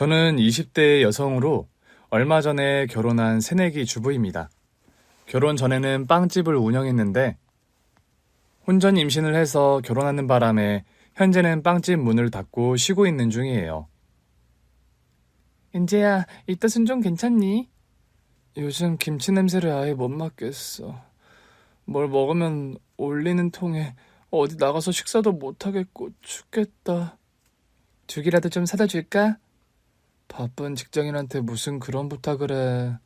저는 20대 여성으로 얼마 전에 결혼한 새내기 주부입니다. 결혼 전에는 빵집을 운영했는데 혼전 임신을 해서 결혼하는 바람에 현재는 빵집 문을 닫고 쉬고 있는 중이에요. 인재야, 이 탓은 좀 괜찮니? 요즘 김치 냄새를 아예 못 맡겠어. 뭘 먹으면 올리는 통에 어디 나가서 식사도 못하겠고 죽겠다. 죽이라도 좀 사다 줄까? 바쁜 직장인한테 무슨 그런 부탁을 해.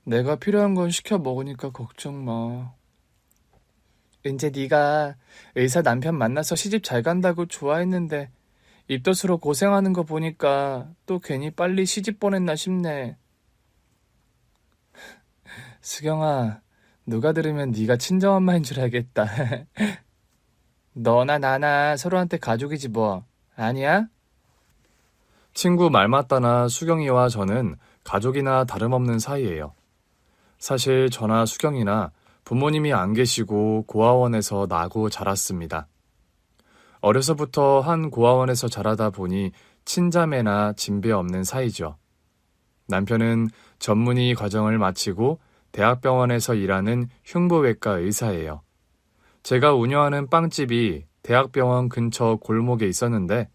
내가 필요한 건 시켜 먹으니까 걱정 마. 이제 네가 의사 남편 만나서 시집 잘 간다고 좋아했는데 입덧으로 고생하는 거 보니까 또 괜히 빨리 시집 보냈나 싶네. 수경아, 누가 들으면 네가 친정엄마인 줄 알겠다. 너나 나나 서로한테 가족이지 뭐. 아니야? 친구 말 맞다나 수경이와 저는 가족이나 다름없는 사이예요. 사실 저나 수경이나 부모님이 안 계시고 고아원에서 나고 자랐습니다. 어려서부터 한 고아원에서 자라다 보니 친자매나 진배 없는 사이죠. 남편은 전문의 과정을 마치고 대학병원에서 일하는 흉부외과 의사예요. 제가 운영하는 빵집이 대학병원 근처 골목에 있었는데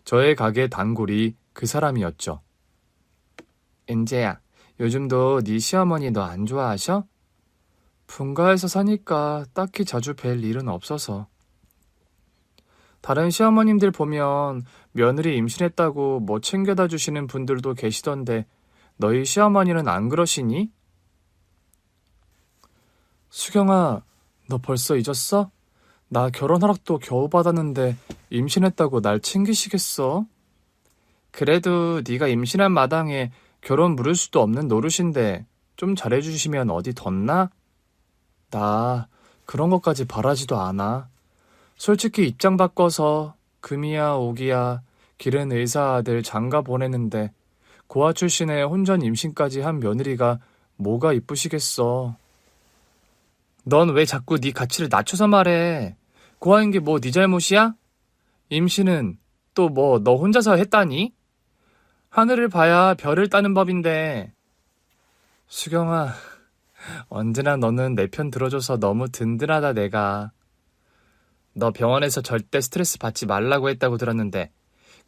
저의 가게 단골이 그 사람이었죠. 은재야, 요즘도 네 시어머니 너 안 좋아하셔? 분가해서 사니까 딱히 자주 뵐 일은 없어서. 다른 시어머님들 보면 며느리 임신했다고 뭐 챙겨다 주시는 분들도 계시던데 너희 시어머니는 안 그러시니? 수경아, 너 벌써 잊었어? 나 결혼 허락도 겨우 받았는데 임신했다고 날 챙기시겠어? 그래도 네가 임신한 마당에 결혼 물을 수도 없는 노릇인데 좀 잘해주시면 어디 덧나? 나 그런 것까지 바라지도 않아. 솔직히 입장 바꿔서 금이야 오기야 기른 의사 아들 장가 보내는데 고아 출신에 혼전 임신까지 한 며느리가 뭐가 이쁘시겠어. 넌 왜 자꾸 네 가치를 낮춰서 말해. 고아인 게 뭐 네 잘못이야? 임신은 또 뭐 너 혼자서 했다니? 하늘을 봐야 별을 따는 법인데. 수경아, 언제나 너는 내 편 들어줘서 너무 든든하다 내가. 너 병원에서 절대 스트레스 받지 말라고 했다고 들었는데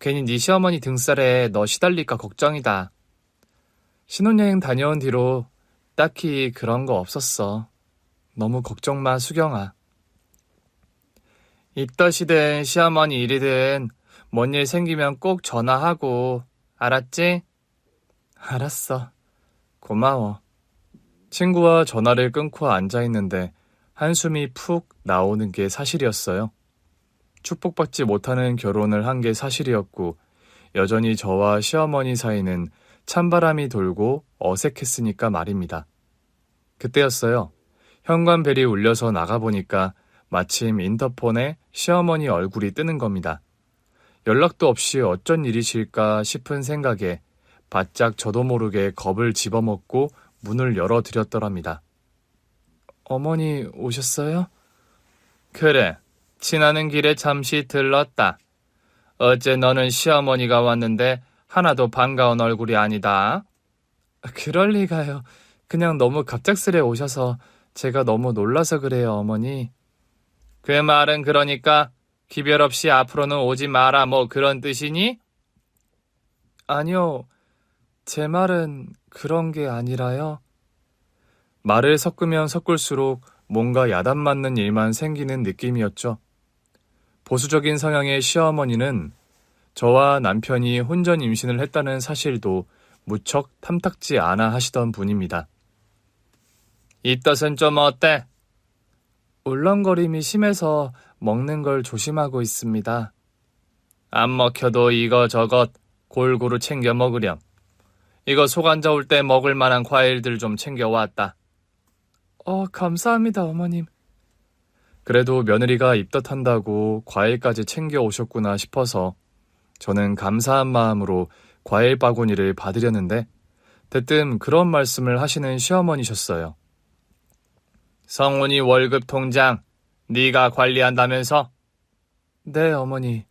괜히 네 시어머니 등살에 너 시달릴까 걱정이다. 신혼여행 다녀온 뒤로 딱히 그런 거 없었어. 너무 걱정 마, 수경아. 입덧이든 시어머니 일이든 뭔 일 생기면 꼭 전화하고, 알았지? 알았어. 고마워. 친구와 전화를 끊고 앉아있는데 한숨이 푹 나오는 게 사실이었어요. 축복받지 못하는 결혼을 한 게 사실이었고 여전히 저와 시어머니 사이는 찬바람이 돌고 어색했으니까 말입니다. 그때였어요. 현관벨이 울려서 나가보니까 마침 인터폰에 시어머니 얼굴이 뜨는 겁니다. 연락도 없이 어쩐 일이실까 싶은 생각에 바짝 저도 모르게 겁을 집어먹고 문을 열어드렸더랍니다. 어머니 오셨어요? 그래, 지나는 길에 잠시 들렀다. 어째 너는 시어머니가 왔는데 하나도 반가운 얼굴이 아니다. 그럴 리가요. 그냥 너무 갑작스레 오셔서 제가 너무 놀라서 그래요, 어머니. 그 말은 그러니까 기별 없이 앞으로는 오지 마라 뭐 그런 뜻이니? 아니요, 제 말은 그런 게 아니라요. 말을 섞으면 섞을수록 뭔가 야단 맞는 일만 생기는 느낌이었죠. 보수적인 성향의 시어머니는 저와 남편이 혼전 임신을 했다는 사실도 무척 탐탁지 않아 하시던 분입니다. 이 뜻은 좀 어때? 울렁거림이 심해서 먹는 걸 조심하고 있습니다. 안 먹혀도 이거저것 골고루 챙겨 먹으렴. 이거 속 안 좋을 때 먹을 만한 과일들 좀 챙겨왔다. 감사합니다, 어머님. 그래도 며느리가 입덧한다고 과일까지 챙겨 오셨구나 싶어서 저는 감사한 마음으로 과일 바구니를 받으려는데 대뜸 그런 말씀을 하시는 시어머니셨어요. 성훈이 월급 통장 네가 관리한다면서? 네, 어머니.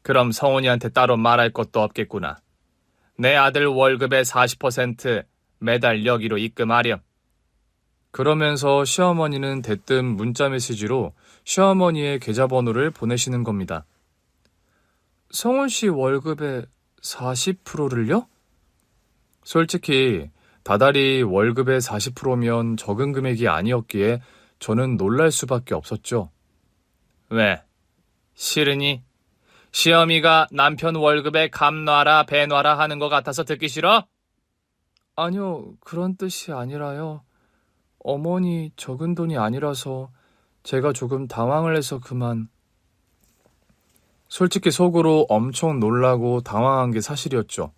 그럼 성훈이한테 따로 말할 것도 없겠구나. 내 아들 월급의 40% 매달 여기로 입금하렴. 그러면서 시어머니는 대뜸 문자 메시지로 시어머니의 계좌번호를 보내시는 겁니다. 성훈 씨 월급의 40%를요? 솔직히 다달이 월급의 40%면 적은 금액이 아니었기에 저는 놀랄 수밖에 없었죠. 왜? 싫으니? 시어미가 남편 월급에 감 놔라 배 놔라 하는 것 같아서 듣기 싫어? 아니요, 그런 뜻이 아니라요. 어머니 적은 돈이 아니라서 제가 조금 당황을 해서 그만. 솔직히 속으로 엄청 놀라고 당황한 게 사실이었죠.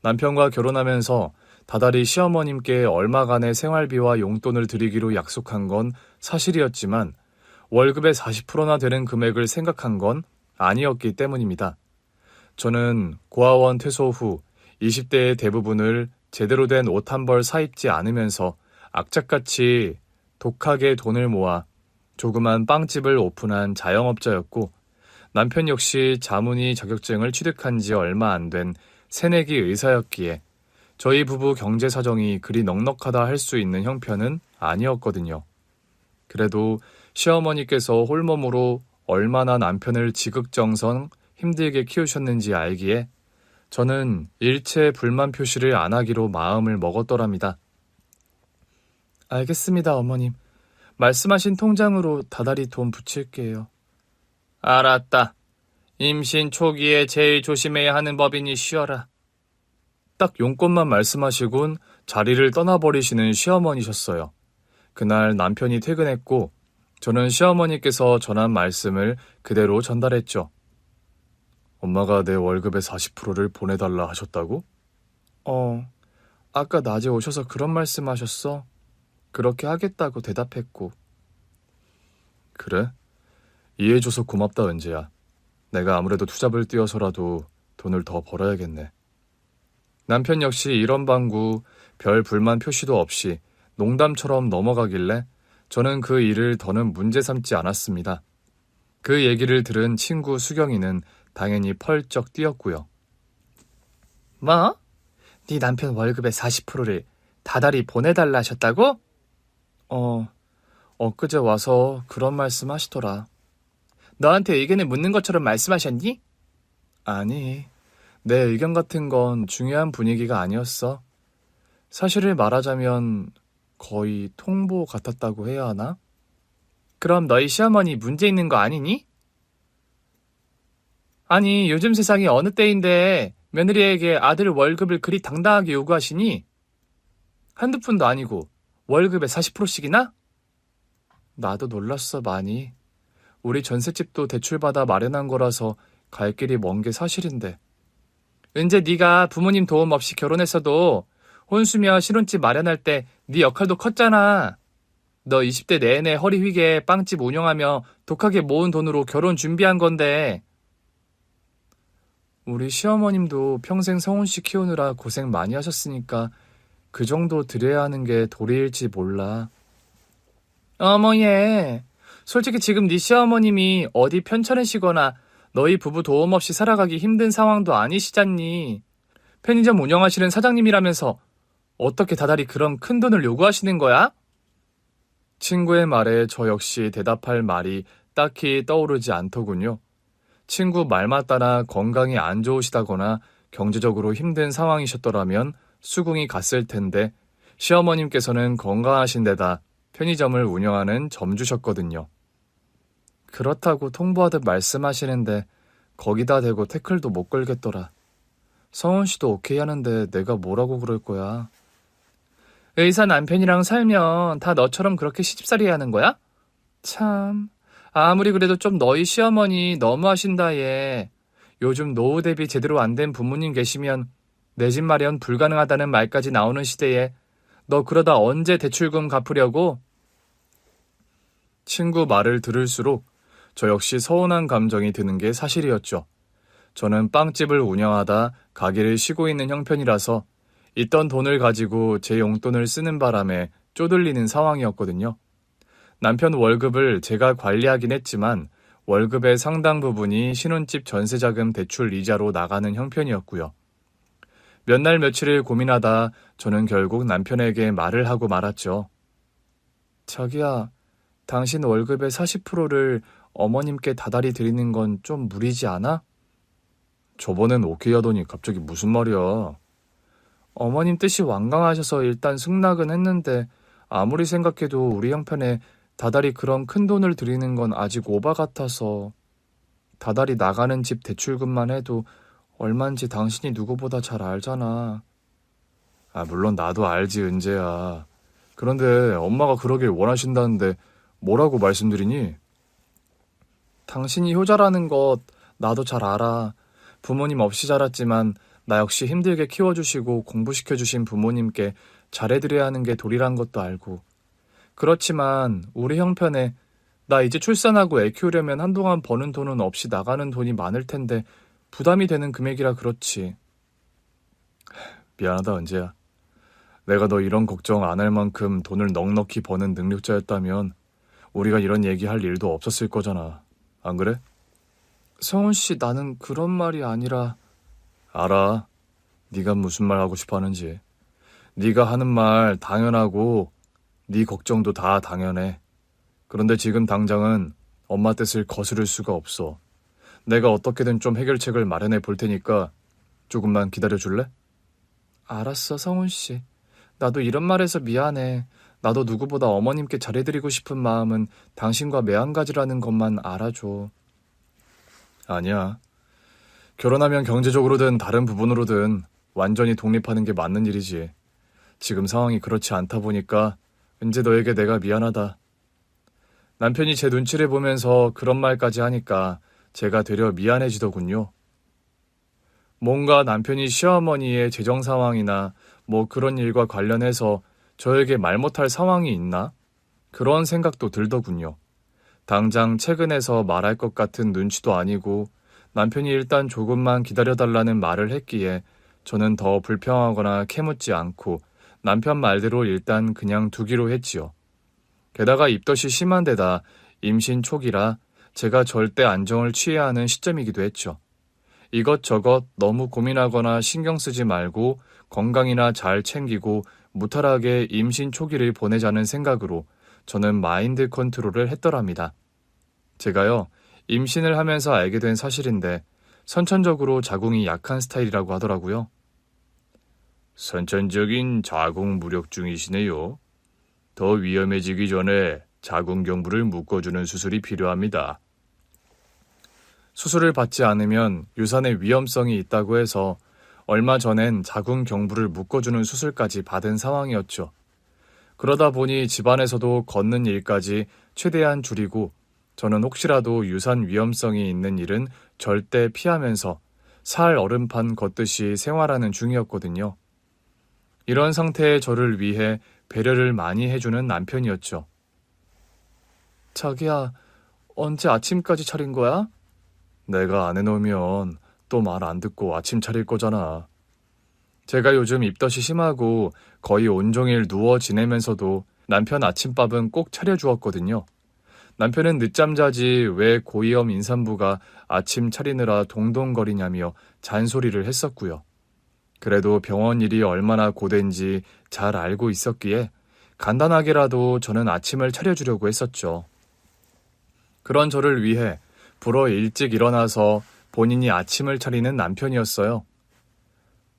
남편과 결혼하면서 다달이 시어머님께 얼마간의 생활비와 용돈을 드리기로 약속한 건 사실이었지만 월급의 40%나 되는 금액을 생각한 건 아니었기 때문입니다. 저는 고아원 퇴소 후 20대의 대부분을 제대로 된 옷 한 벌 사입지 않으면서 악착같이 독하게 돈을 모아 조그만 빵집을 오픈한 자영업자였고 남편 역시 자문의 자격증을 취득한 지 얼마 안 된 새내기 의사였기에 저희 부부 경제 사정이 그리 넉넉하다 할 수 있는 형편은 아니었거든요. 그래도 시어머니께서 홀몸으로 얼마나 남편을 지극정성 힘들게 키우셨는지 알기에 저는 일체 불만 표시를 안 하기로 마음을 먹었더랍니다. 알겠습니다, 어머님. 말씀하신 통장으로 다달이 돈 붙일게요. 알았다. 임신 초기에 제일 조심해야 하는 법이니 쉬어라. 딱 용건만 말씀하시곤 자리를 떠나버리시는 시어머니셨어요. 그날 남편이 퇴근했고 저는 시어머니께서 전한 말씀을 그대로 전달했죠. 엄마가 내 월급의 40%를 보내달라 하셨다고? 아까 낮에 오셔서 그런 말씀하셨어. 그렇게 하겠다고 대답했고. 그래? 이해해줘서 고맙다, 은재야. 내가 아무래도 투잡을 뛰어서라도 돈을 더 벌어야겠네. 남편 역시 이런 방구 별 불만 표시도 없이 농담처럼 넘어가길래 저는 그 일을 더는 문제 삼지 않았습니다. 그 얘기를 들은 친구 수경이는 당연히 펄쩍 뛰었고요. 뭐? 네 남편 월급의 40%를 다달이 보내달라 하셨다고? 엊그제 와서 그런 말씀 하시더라. 너한테 의견을 묻는 것처럼 말씀하셨니? 아니, 내 의견 같은 건 중요한 분위기가 아니었어. 사실을 말하자면 거의 통보 같았다고 해야 하나? 그럼 너희 시어머니 문제 있는 거 아니니? 아니, 요즘 세상이 어느 때인데 며느리에게 아들 월급을 그리 당당하게 요구하시니? 한두 푼도 아니고 월급의 40%씩이나? 나도 놀랐어, 많이. 우리 전셋집도 대출받아 마련한 거라서 갈 길이 먼 게 사실인데. 은재 네가 부모님 도움 없이 결혼했어도 혼수며 신혼집 마련할 때 네 역할도 컸잖아. 너 20대 내내 허리 휘게 빵집 운영하며 독하게 모은 돈으로 결혼 준비한 건데. 우리 시어머님도 평생 성훈 씨 키우느라 고생 많이 하셨으니까 그 정도 드려야 하는 게 도리일지 몰라. 어머 얘, 솔직히 지금 네 시어머님이 어디 편찮으시거나 너희 부부 도움 없이 살아가기 힘든 상황도 아니시잖니. 편의점 운영하시는 사장님이라면서 어떻게 다달이 그런 큰 돈을 요구하시는 거야? 친구의 말에 저 역시 대답할 말이 딱히 떠오르지 않더군요. 친구 말 맞다나 건강이 안 좋으시다거나 경제적으로 힘든 상황이셨더라면 수긍이 갔을 텐데 시어머님께서는 건강하신 데다 편의점을 운영하는 점주셨거든요. 그렇다고 통보하듯 말씀하시는데 거기다 대고 태클도 못 걸겠더라. 성훈 씨도 오케이 하는데 내가 뭐라고 그럴 거야. 의사 남편이랑 살면 다 너처럼 그렇게 시집살이 하는 거야? 참, 아무리 그래도 좀 너희 시어머니 너무하신다 얘. 요즘 노후 대비 제대로 안 된 부모님 계시면 내 집 마련 불가능하다는 말까지 나오는 시대에 너 그러다 언제 대출금 갚으려고? 친구 말을 들을수록 저 역시 서운한 감정이 드는 게 사실이었죠. 저는 빵집을 운영하다 가게를 쉬고 있는 형편이라서 있던 돈을 가지고 제 용돈을 쓰는 바람에 쪼들리는 상황이었거든요. 남편 월급을 제가 관리하긴 했지만 월급의 상당 부분이 신혼집 전세자금 대출 이자로 나가는 형편이었고요. 몇 날 며칠을 고민하다 저는 결국 남편에게 말을 하고 말았죠. 자기야, 당신 월급의 40%를 어머님께 다달이 드리는 건 좀 무리지 않아? 저번엔 오케이 하더니 갑자기 무슨 말이야. 어머님 뜻이 완강하셔서 일단 승낙은 했는데 아무리 생각해도 우리 형편에 다달이 그런 큰 돈을 드리는 건 아직 오바 같아서. 다달이 나가는 집 대출금만 해도 얼만지 당신이 누구보다 잘 알잖아. 물론 나도 알지, 은재야. 그런데 엄마가 그러길 원하신다는데 뭐라고 말씀드리니? 당신이 효자라는 것 나도 잘 알아. 부모님 없이 자랐지만 나 역시 힘들게 키워주시고 공부시켜주신 부모님께 잘해드려야 하는 게 도리란 것도 알고. 그렇지만 우리 형편에 나 이제 출산하고 애 키우려면 한동안 버는 돈은 없이 나가는 돈이 많을 텐데 부담이 되는 금액이라 그렇지. 미안하다, 은재야. 내가 너 이런 걱정 안 할 만큼 돈을 넉넉히 버는 능력자였다면 우리가 이런 얘기할 일도 없었을 거잖아. 안 그래? 성훈 씨, 나는 그런 말이 아니라. 알아. 네가 무슨 말 하고 싶어 하는지. 네가 하는 말 당연하고 네 걱정도 다 당연해. 그런데 지금 당장은 엄마 뜻을 거스를 수가 없어. 내가 어떻게든 좀 해결책을 마련해 볼 테니까 조금만 기다려줄래? 알았어, 성훈 씨. 나도 이런 말해서 미안해. 나도 누구보다 어머님께 잘해드리고 싶은 마음은 당신과 매한가지라는 것만 알아줘. 아니야. 결혼하면 경제적으로든 다른 부분으로든 완전히 독립하는 게 맞는 일이지. 지금 상황이 그렇지 않다 보니까 은재 너에게 내가 미안하다. 남편이 제 눈치를 보면서 그런 말까지 하니까 제가 되려 미안해지더군요. 뭔가 남편이 시어머니의 재정 상황이나 뭐 그런 일과 관련해서 저에게 말 못할 상황이 있나? 그런 생각도 들더군요. 당장 퇴근해서 말할 것 같은 눈치도 아니고 남편이 일단 조금만 기다려달라는 말을 했기에 저는 더 불평하거나 캐묻지 않고 남편 말대로 일단 그냥 두기로 했지요. 게다가 입덧이 심한 데다 임신 초기라 제가 절대 안정을 취해야 하는 시점이기도 했죠. 이것저것 너무 고민하거나 신경 쓰지 말고 건강이나 잘 챙기고 무탈하게 임신 초기를 보내자는 생각으로 저는 마인드 컨트롤을 했더랍니다. 제가요, 임신을 하면서 알게 된 사실인데 선천적으로 자궁이 약한 스타일이라고 하더라고요. 선천적인 자궁 무력증이시네요. 더 위험해지기 전에 자궁경부를 묶어주는 수술이 필요합니다. 수술을 받지 않으면 유산의 위험성이 있다고 해서 얼마 전엔 자궁경부를 묶어주는 수술까지 받은 상황이었죠. 그러다 보니 집안에서도 걷는 일까지 최대한 줄이고 저는 혹시라도 유산 위험성이 있는 일은 절대 피하면서 살 얼음판 걷듯이 생활하는 중이었거든요. 이런 상태의 저를 위해 배려를 많이 해주는 남편이었죠. 자기야, 언제 아침까지 차린 거야? 내가 안 해놓으면 또 말 안 듣고 아침 차릴 거잖아. 제가 요즘 입덧이 심하고 거의 온종일 누워 지내면서도 남편 아침밥은 꼭 차려주었거든요. 남편은 늦잠 자지 왜 고위험 임산부가 아침 차리느라 동동거리냐며 잔소리를 했었고요. 그래도 병원 일이 얼마나 고된지 잘 알고 있었기에 간단하게라도 저는 아침을 차려주려고 했었죠. 그런 저를 위해 불어 일찍 일어나서 본인이 아침을 차리는 남편이었어요.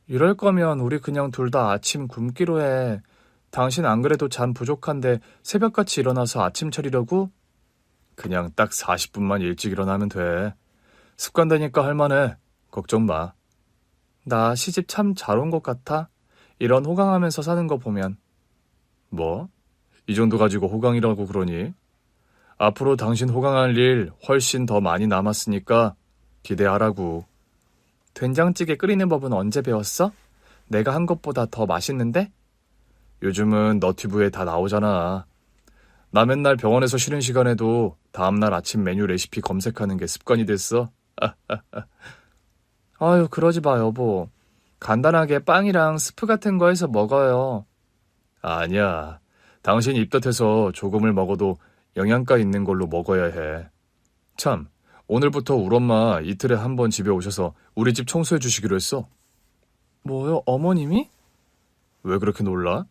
이럴 거면 우리 그냥 둘 다 아침 굶기로 해. 당신 안 그래도 잠 부족한데 새벽같이 일어나서 아침 차리려고? 그냥 딱 40분만 일찍 일어나면 돼. 습관되니까 할만해. 걱정 마. 나 시집 참 잘 온 것 같아. 이런 호강하면서 사는 거 보면. 뭐? 이 정도 가지고 호강이라고 그러니? 앞으로 당신 호강할 일 훨씬 더 많이 남았으니까 기대하라고. 된장찌개 끓이는 법은 언제 배웠어? 내가 한 것보다 더 맛있는데? 요즘은 너튜브에 다 나오잖아. 나 맨날 병원에서 쉬는 시간에도 다음날 아침 메뉴 레시피 검색하는 게 습관이 됐어. 아유, 그러지 마, 여보. 간단하게 빵이랑 스프 같은 거 해서 먹어요. 아니야. 당신 입덧해서 조금을 먹어도 영양가 있는 걸로 먹어야 해. 참, 오늘부터 우리 엄마 이틀에 한 번 집에 오셔서 우리 집 청소해 주시기로 했어. 뭐요, 어머님이? 왜 그렇게 놀라?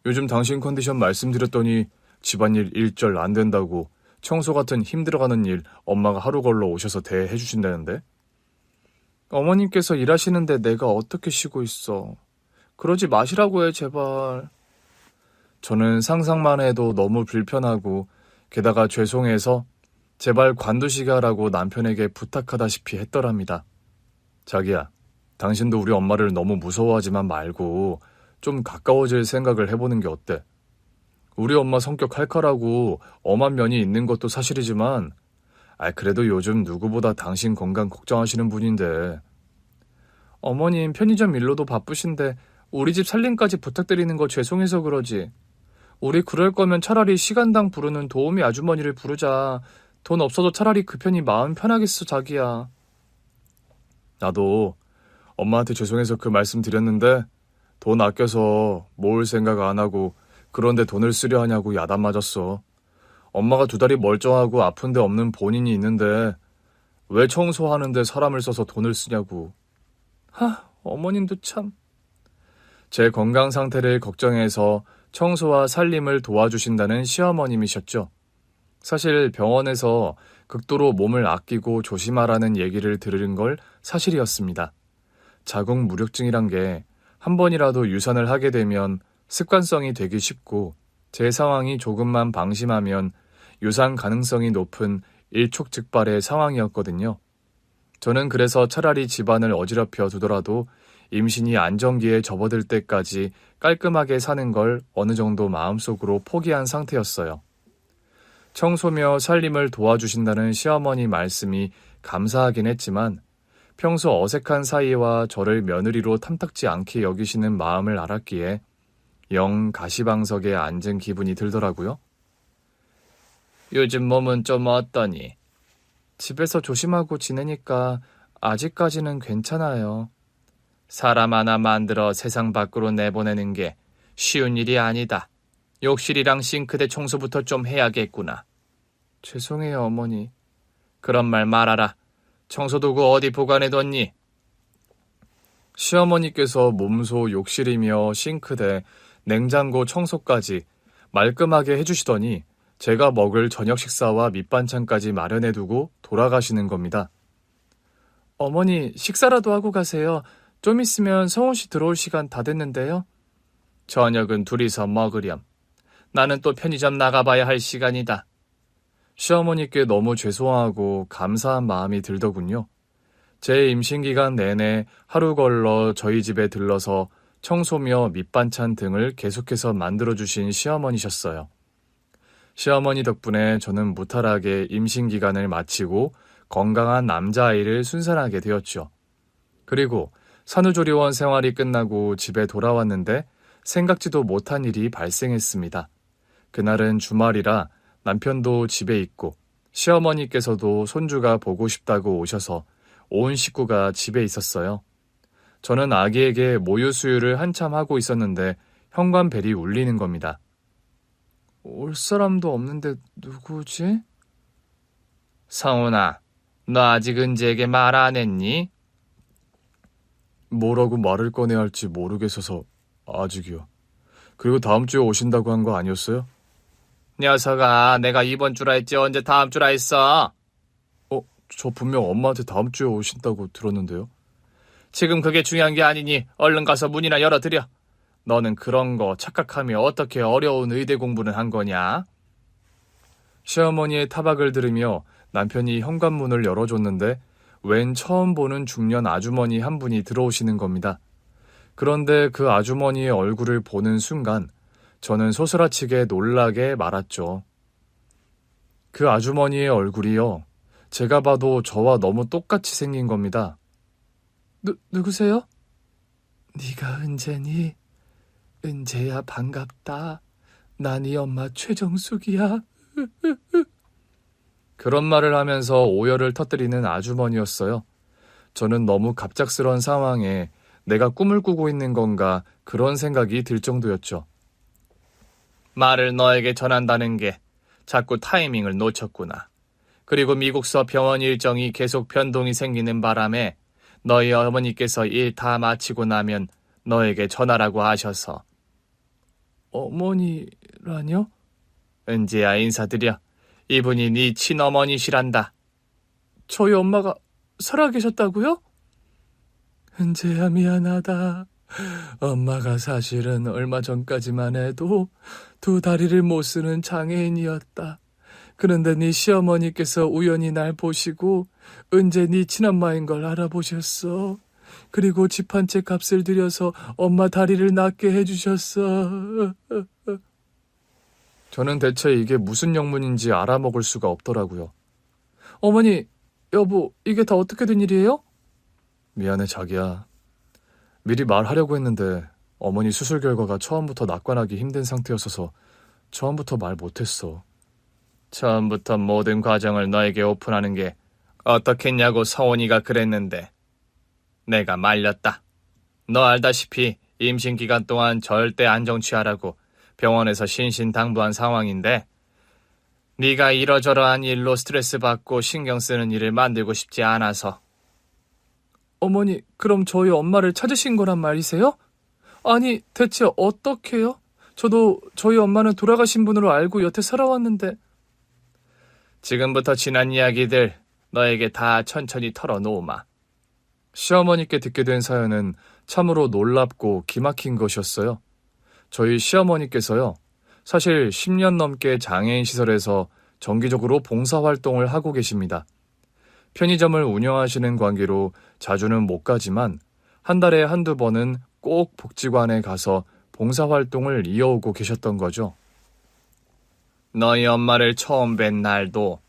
요즘 당신 컨디션 말씀드렸더니 집안일 일절 안 된다고 청소 같은 힘들어가는 일 엄마가 하루 걸러 오셔서 대해 주신다는데? 어머님께서 일하시는데 내가 어떻게 쉬고 있어. 그러지 마시라고 해, 제발. 저는 상상만 해도 너무 불편하고 게다가 죄송해서 제발 관두시게 하라고 남편에게 부탁하다시피 했더랍니다. 자기야, 당신도 우리 엄마를 너무 무서워하지만 말고 좀 가까워질 생각을 해보는 게 어때? 우리 엄마 성격 칼칼하고 엄한 면이 있는 것도 사실이지만 그래도 요즘 누구보다 당신 건강 걱정하시는 분인데. 어머님 편의점 일로도 바쁘신데 우리 집 살림까지 부탁드리는 거 죄송해서 그러지. 우리 그럴 거면 차라리 시간당 부르는 도우미 아주머니를 부르자. 돈 없어도 차라리 그 편이 마음 편하겠어, 자기야. 나도 엄마한테 죄송해서 그 말씀 드렸는데 돈 아껴서 모을 생각 안 하고 그런데 돈을 쓰려 하냐고 야단 맞았어. 엄마가 두 다리 멀쩡하고 아픈 데 없는 본인이 있는데 왜 청소하는데 사람을 써서 돈을 쓰냐고. 어머님도 참. 제 건강 상태를 걱정해서 청소와 살림을 도와주신다는 시어머님이셨죠. 사실 병원에서 극도로 몸을 아끼고 조심하라는 얘기를 들은 걸 사실이었습니다. 자궁무력증이란 게 한 번이라도 유산을 하게 되면 습관성이 되기 쉽고 제 상황이 조금만 방심하면 유산 가능성이 높은 일촉즉발의 상황이었거든요. 저는 그래서 차라리 집안을 어지럽혀 두더라도 임신이 안정기에 접어들 때까지 깔끔하게 사는 걸 어느 정도 마음속으로 포기한 상태였어요. 청소며 살림을 도와주신다는 시어머니 말씀이 감사하긴 했지만 평소 어색한 사이와 저를 며느리로 탐탁지 않게 여기시는 마음을 알았기에 영 가시방석에 앉은 기분이 들더라고요. 요즘 몸은 좀 어떠니? 집에서 조심하고 지내니까 아직까지는 괜찮아요. 사람 하나 만들어 세상 밖으로 내보내는 게 쉬운 일이 아니다. 욕실이랑 싱크대 청소부터 좀 해야겠구나. 죄송해요, 어머니. 그런 말 말아라. 청소도구 어디 보관해뒀니? 시어머니께서 몸소 욕실이며 싱크대, 냉장고 청소까지 말끔하게 해주시더니 제가 먹을 저녁 식사와 밑반찬까지 마련해두고 돌아가시는 겁니다. 어머니, 식사라도 하고 가세요. 좀 있으면 성훈 씨 들어올 시간 다 됐는데요. 저녁은 둘이서 먹으렴. 나는 또 편의점 나가봐야 할 시간이다. 시어머니께 너무 죄송하고 감사한 마음이 들더군요. 제 임신기간 내내 하루 걸러 저희 집에 들러서 청소며 밑반찬 등을 계속해서 만들어주신 시어머니셨어요. 시어머니 덕분에 저는 무탈하게 임신기간을 마치고 건강한 남자아이를 순산하게 되었죠. 그리고 산후조리원 생활이 끝나고 집에 돌아왔는데 생각지도 못한 일이 발생했습니다. 그날은 주말이라 남편도 집에 있고 시어머니께서도 손주가 보고 싶다고 오셔서 온 식구가 집에 있었어요. 저는 아기에게 모유 수유를 한참 하고 있었는데 현관벨이 울리는 겁니다. 올 사람도 없는데 누구지? 성훈아, 너 아직 은지에게 말 안 했니? 뭐라고 말을 꺼내야 할지 모르겠어서 아직이요. 그리고 다음 주에 오신다고 한 거 아니었어요? 녀석아, 내가 이번 주라 했지 언제 다음 주라 했어? 저 분명 엄마한테 다음 주에 오신다고 들었는데요. 지금 그게 중요한 게 아니니 얼른 가서 문이나 열어드려. 너는 그런 거 착각하며 어떻게 어려운 의대 공부는 한 거냐? 시어머니의 타박을 들으며 남편이 현관문을 열어줬는데 웬 처음 보는 중년 아주머니 한 분이 들어오시는 겁니다. 그런데 그 아주머니의 얼굴을 보는 순간 저는 소스라치게 놀라게 말았죠. 그 아주머니의 얼굴이요. 제가 봐도 저와 너무 똑같이 생긴 겁니다. 누구세요? 네가 은재니? 은재야, 반갑다. 난 네 엄마 최정숙이야. 그런 말을 하면서 오열을 터뜨리는 아주머니였어요. 저는 너무 갑작스러운 상황에 내가 꿈을 꾸고 있는 건가 그런 생각이 들 정도였죠. 말을 너에게 전한다는 게 자꾸 타이밍을 놓쳤구나. 그리고 미국서 병원 일정이 계속 변동이 생기는 바람에 너희 어머니께서 일 다 마치고 나면 너에게 전하라고 하셔서. 어머니라뇨? 은재야, 인사드려. 이분이 네 친어머니시란다. 저희 엄마가 살아계셨다고요? 은재야, 미안하다. 엄마가 사실은 얼마 전까지만 해도 두 다리를 못 쓰는 장애인이었다. 그런데 네 시어머니께서 우연히 날 보시고 은재 네 친엄마인 걸 알아보셨어. 그리고 집 한 채 값을 들여서 엄마 다리를 낫게 해주셨어. 저는 대체 이게 무슨 영문인지 알아먹을 수가 없더라고요. 어머니, 여보, 이게 다 어떻게 된 일이에요? 미안해, 자기야. 미리 말하려고 했는데 어머니 수술 결과가 처음부터 낙관하기 힘든 상태였어서 처음부터 말 못했어. 처음부터 모든 과정을 너에게 오픈하는 게 어떻겠냐고 서원이가 그랬는데 내가 말렸다. 너 알다시피 임신 기간 동안 절대 안정 취하라고 병원에서 신신당부한 상황인데 네가 이러저러한 일로 스트레스 받고 신경 쓰는 일을 만들고 싶지 않아서. 어머니, 그럼 저희 엄마를 찾으신 거란 말이세요? 아니, 대체 어떻게요? 저도 저희 엄마는 돌아가신 분으로 알고 여태 살아왔는데. 지금부터 지난 이야기들 너에게 다 천천히 털어놓으마. 시어머니께 듣게 된 사연은 참으로 놀랍고 기막힌 것이었어요. 저희 시어머니께서요, 사실 10년 넘게 장애인 시설에서 정기적으로 봉사활동을 하고 계십니다. 편의점을 운영하시는 관계로 자주는 못 가지만 한 달에 한두 번은 꼭 복지관에 가서 봉사활동을 이어오고 계셨던 거죠. 너희 엄마를 처음 뵌 날도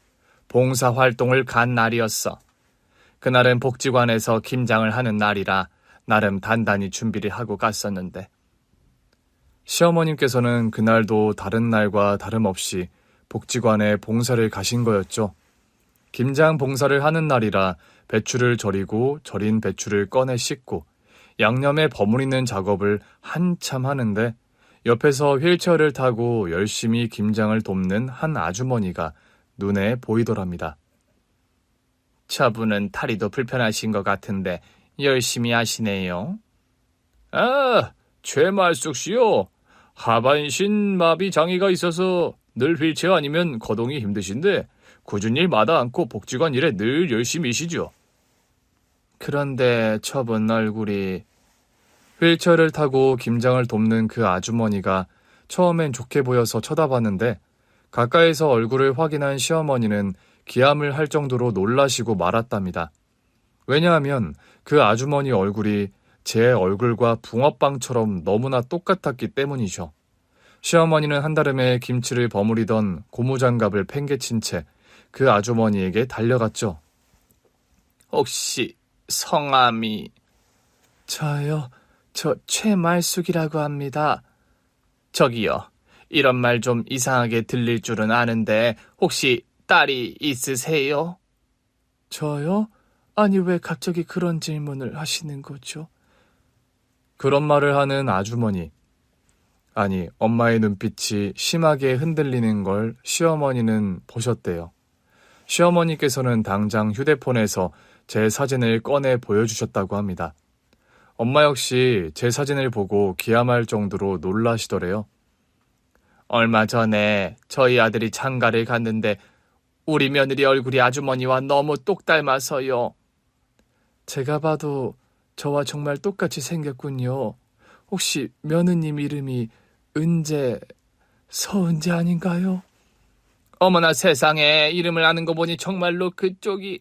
봉사활동을 간 날이었어. 그날은 복지관에서 김장을 하는 날이라 나름 단단히 준비를 하고 갔었는데 시어머님께서는 그날도 다른 날과 다름없이 복지관에 봉사를 가신 거였죠. 김장 봉사를 하는 날이라 배추를 절이고 절인 배추를 꺼내 씻고 양념에 버무리는 작업을 한참 하는데 옆에서 휠체어를 타고 열심히 김장을 돕는 한 아주머니가 눈에 보이더랍니다. 저분은 다리도 불편하신 것 같은데 열심히 하시네요. 아, 최말숙 씨요. 하반신 마비 장애가 있어서 늘 휠체어 아니면 거동이 힘드신데 굳은 일 마다 않고 복지관 일에 늘 열심히시죠. 그런데 저분 얼굴이... 휠체어를 타고 김장을 돕는 그 아주머니가 처음엔 좋게 보여서 쳐다봤는데 가까이서 얼굴을 확인한 시어머니는 기함을 할 정도로 놀라시고 말았답니다. 왜냐하면 그 아주머니 얼굴이 제 얼굴과 붕어빵처럼 너무나 똑같았기 때문이죠. 시어머니는 한달음에 김치를 버무리던 고무장갑을 팽개친 채 그 아주머니에게 달려갔죠. 혹시 성함이... 저요, 저 최말숙이라고 합니다. 저기요, 이런 말 좀 이상하게 들릴 줄은 아는데 혹시 딸이 있으세요? 저요? 아니, 왜 갑자기 그런 질문을 하시는 거죠? 그런 말을 하는 아주머니. 아니, 엄마의 눈빛이 심하게 흔들리는 걸 시어머니는 보셨대요. 시어머니께서는 당장 휴대폰에서 제 사진을 꺼내 보여주셨다고 합니다. 엄마 역시 제 사진을 보고 기함할 정도로 놀라시더래요. 얼마 전에 저희 아들이 장가를 갔는데 우리 며느리 얼굴이 아주머니와 너무 똑 닮아서요. 제가 봐도 저와 정말 똑같이 생겼군요. 혹시 며느님 이름이 은재, 서은재 아닌가요? 어머나 세상에, 이름을 아는 거 보니 정말로 그쪽이...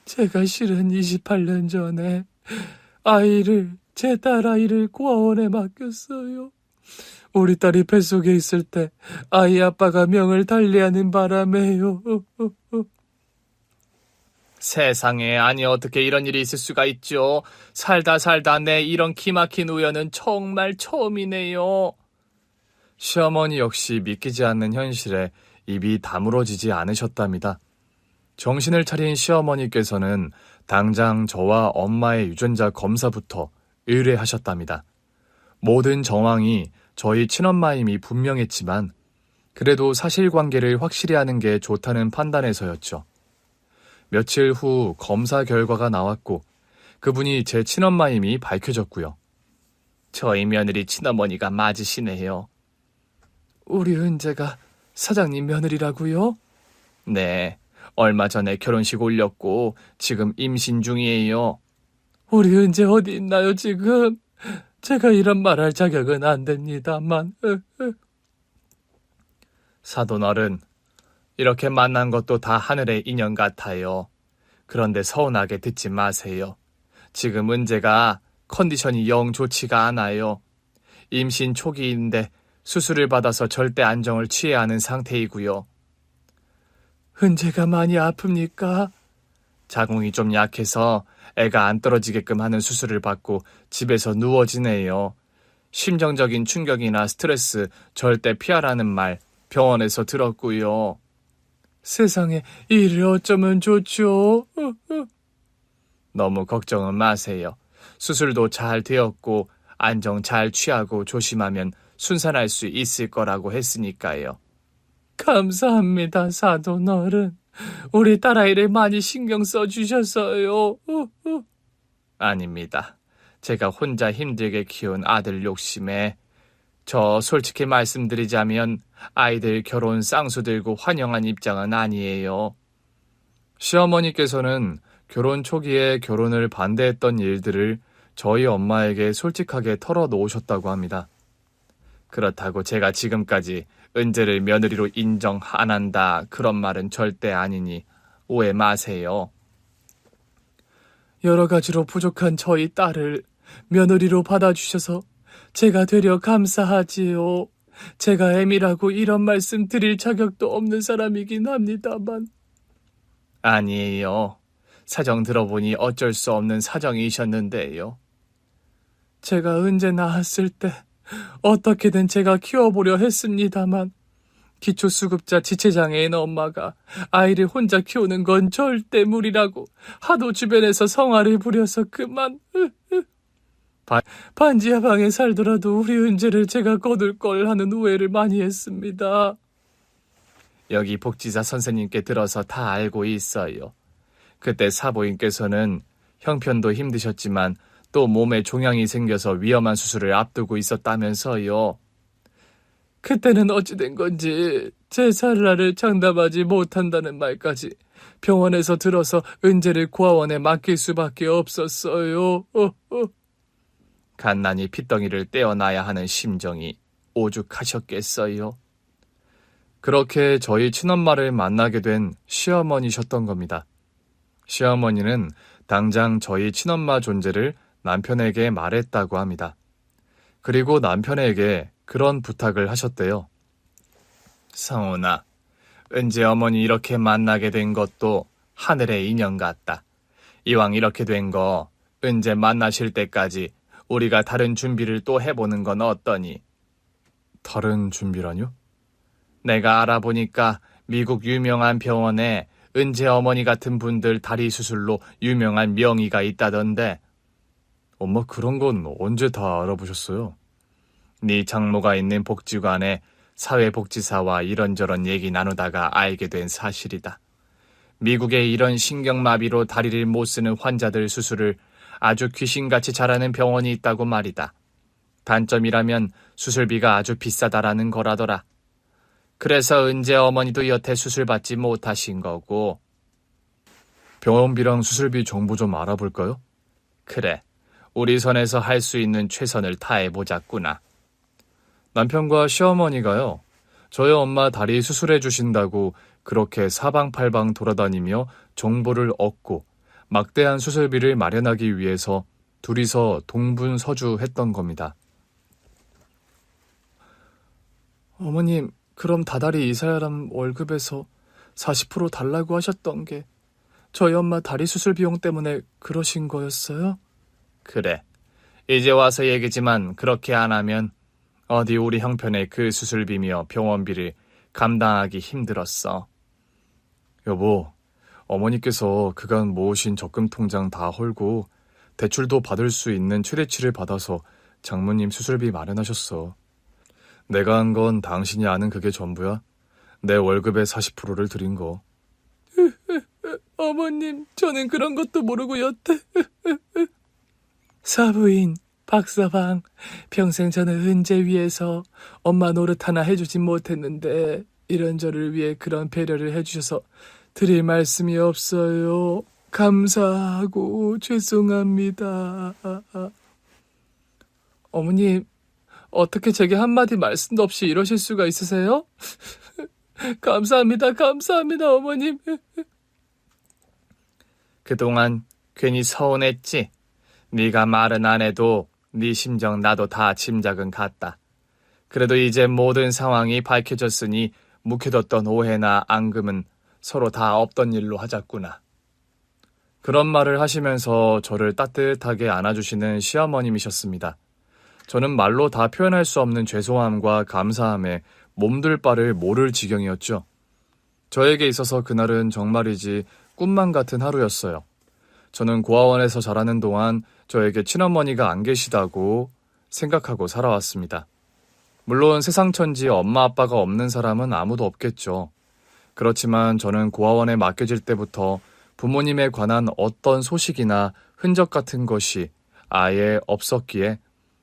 제가 실은 28년 전에 제 딸아이를 고아원에 맡겼어요. 우리 딸이 뱃속에 있을 때 아이 아빠가 명을 달리하는 바람에요. 세상에, 아니 어떻게 이런 일이 있을 수가 있죠. 살다 내 이런 기막힌 우연은 정말 처음이네요. 시어머니 역시 믿기지 않는 현실에 입이 다물어지지 않으셨답니다. 정신을 차린 시어머니께서는 당장 저와 엄마의 유전자 검사부터 의뢰하셨답니다. 모든 정황이 저희 친엄마임이 분명했지만 그래도 사실관계를 확실히 하는 게 좋다는 판단에서였죠. 며칠 후 검사 결과가 나왔고 그분이 제 친엄마임이 밝혀졌고요. 저희 며느리 친어머니가 맞으시네요. 우리 은재가 사장님 며느리라고요? 네, 얼마 전에 결혼식 올렸고 지금 임신 중이에요. 우리 은재 어디 있나요, 지금? 제가 이런 말할 자격은 안 됩니다만. 사돈어른, 이렇게 만난 것도 다 하늘의 인연 같아요. 그런데 서운하게 듣지 마세요. 지금 은재가 컨디션이 영 좋지가 않아요. 임신 초기인데 수술을 받아서 절대 안정을 취해야 하는 상태이고요. 은재가 많이 아픕니까? 자궁이 좀 약해서 애가 안 떨어지게끔 하는 수술을 받고 집에서 누워 지내요. 심정적인 충격이나 스트레스 절대 피하라는 말 병원에서 들었고요. 세상에 이를 어쩌면 좋죠? 너무 걱정은 마세요. 수술도 잘 되었고 안정 잘 취하고 조심하면 순산할 수 있을 거라고 했으니까요. 감사합니다, 사돈어른. 우리 딸아이를 많이 신경 써주셔서요. 아닙니다. 제가 혼자 힘들게 키운 아들 욕심에 저 솔직히 말씀드리자면 아이들 결혼 쌍수 들고 환영한 입장은 아니에요. 시어머니께서는 결혼 초기에 결혼을 반대했던 일들을 저희 엄마에게 솔직하게 털어놓으셨다고 합니다. 그렇다고 제가 지금까지 은재를 며느리로 인정 안 한다 그런 말은 절대 아니니 오해 마세요. 여러 가지로 부족한 저희 딸을 며느리로 받아주셔서 제가 되려 감사하지요. 제가 애미라고 이런 말씀 드릴 자격도 없는 사람이긴 합니다만. 아니에요. 사정 들어보니 어쩔 수 없는 사정이셨는데요. 제가 은재 낳았을 때 어떻게든 제가 키워보려 했습니다만 기초수급자 지체장애인 엄마가 아이를 혼자 키우는 건 절대 무리라고 하도 주변에서 성화를 부려서 그만. 반지하 방에 살더라도 우리 은재를 제가 거둘 걸 하는 오해를 많이 했습니다. 여기 복지사 선생님께 들어서 다 알고 있어요. 그때 사부인께서는 형편도 힘드셨지만 또 몸에 종양이 생겨서 위험한 수술을 앞두고 있었다면서요. 그때는 어찌 된 건지 제 살라를 장담하지 못한다는 말까지 병원에서 들어서 은재를 고아원에 맡길 수밖에 없었어요. 갓난이 핏덩이를 떼어놔야 하는 심정이 오죽하셨겠어요. 그렇게 저희 친엄마를 만나게 된 시어머니셨던 겁니다. 시어머니는 당장 저희 친엄마 존재를 남편에게 말했다고 합니다. 그리고 남편에게 그런 부탁을 하셨대요. 성훈아, 은재 어머니 이렇게 만나게 된 것도 하늘의 인연 같다. 이왕 이렇게 된 거 은재 만나실 때까지 우리가 다른 준비를 또 해보는 건 어떠니? 다른 준비라뇨? 내가 알아보니까 미국 유명한 병원에 은재 어머니 같은 분들 다리 수술로 유명한 명의가 있다던데. 엄마 그런 건 언제 다 알아보셨어요? 네 장모가 있는 복지관에 사회복지사와 이런저런 얘기 나누다가 알게 된 사실이다. 미국에 이런 신경마비로 다리를 못 쓰는 환자들 수술을 아주 귀신같이 잘하는 병원이 있다고 말이다. 단점이라면 수술비가 아주 비싸다라는 거라더라. 그래서 은재 어머니도 여태 수술받지 못하신 거고. 병원비랑 수술비 정보 좀 알아볼까요? 그래, 우리 선에서 할 수 있는 최선을 다해보자꾸나. 남편과 시어머니가요, 저희 엄마 다리 수술해 주신다고 그렇게 사방팔방 돌아다니며 정보를 얻고 막대한 수술비를 마련하기 위해서 둘이서 동분서주했던 겁니다. 어머님, 그럼 다달이 이 사람 월급에서 40% 달라고 하셨던 게 저희 엄마 다리 수술 비용 때문에 그러신 거였어요? 그래, 이제 와서 얘기지만 그렇게 안 하면 어디 우리 형편의 그 수술비며 병원비를 감당하기 힘들었어. 여보, 어머니께서 그간 모으신 적금 통장 다 헐고 대출도 받을 수 있는 최대치를 받아서 장모님 수술비 마련하셨어. 내가 한 건 당신이 아는 그게 전부야. 내 월급의 40%를 드린 거. 어머님, 저는 그런 것도 모르고 여태. 사부인, 박서방, 평생 저는 은재 위해서 엄마 노릇 하나 해주진 못했는데 이런 저를 위해 그런 배려를 해주셔서 드릴 말씀이 없어요. 감사하고 죄송합니다. 어머님, 어떻게 제게 한마디 말씀도 없이 이러실 수가 있으세요? 감사합니다, 감사합니다, 어머님. 그동안 괜히 서운했지? 네가 말은 안 해도 네 심정 나도 다 짐작은 갔다. 그래도 이제 모든 상황이 밝혀졌으니 묵혀뒀던 오해나 앙금은 서로 다 없던 일로 하자꾸나. 그런 말을 하시면서 저를 따뜻하게 안아주시는 시어머님이셨습니다. 저는 말로 다 표현할 수 없는 죄송함과 감사함에 몸둘 바를 모를 지경이었죠. 저에게 있어서 그날은 정말이지 꿈만 같은 하루였어요. 저는 고아원에서 자라는 동안 저에게 친어머니가 안 계시다고 생각하고 살아왔습니다. 물론 세상 천지 엄마 아빠가 없는 사람은 아무도 없겠죠. 그렇지만 저는 고아원에 맡겨질 때부터 부모님에 관한 어떤 소식이나 흔적 같은 것이 아예 없었기에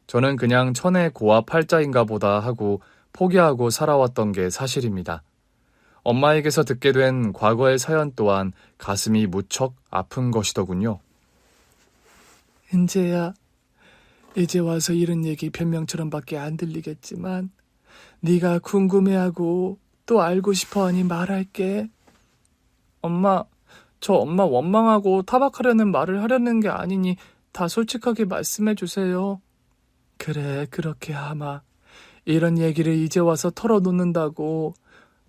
저는 그냥 천의 고아 팔자인가 보다 하고 포기하고 살아왔던 게 사실입니다. 엄마에게서 듣게 된 과거의 사연 또한 가슴이 무척 아픈 것이더군요. 은재야, 이제 와서 이런 얘기 변명처럼밖에 안 들리겠지만 네가 궁금해하고 또 알고 싶어하니 말할게. 엄마, 저 엄마 원망하고 타박하려는 말을 하려는 게 아니니 다 솔직하게 말씀해 주세요. 그래, 그렇게 하마. 이런 얘기를 이제 와서 털어놓는다고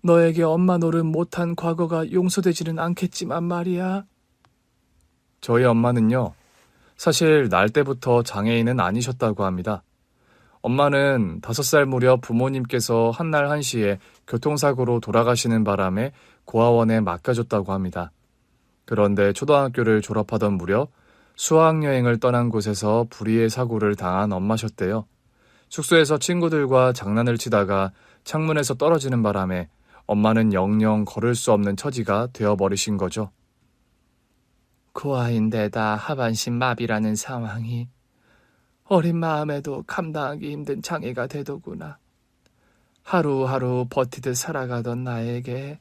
너에게 엄마 노릇 못한 과거가 용서되지는 않겠지만 말이야. 저희 엄마는요, 사실 날 때부터 장애인은 아니셨다고 합니다. 엄마는 5살 무렵 부모님께서 한날 한시에 교통사고로 돌아가시는 바람에 고아원에 맡겨졌다고 합니다. 그런데 초등학교를 졸업하던 무렵 수학여행을 떠난 곳에서 불의의 사고를 당한 엄마셨대요. 숙소에서 친구들과 장난을 치다가 창문에서 떨어지는 바람에 엄마는 영영 걸을 수 없는 처지가 되어버리신 거죠. 고아인데다 하반신 마비라는 상황이 어린 마음에도 감당하기 힘든 장애가 되더구나. 하루하루 버티듯 살아가던 나에게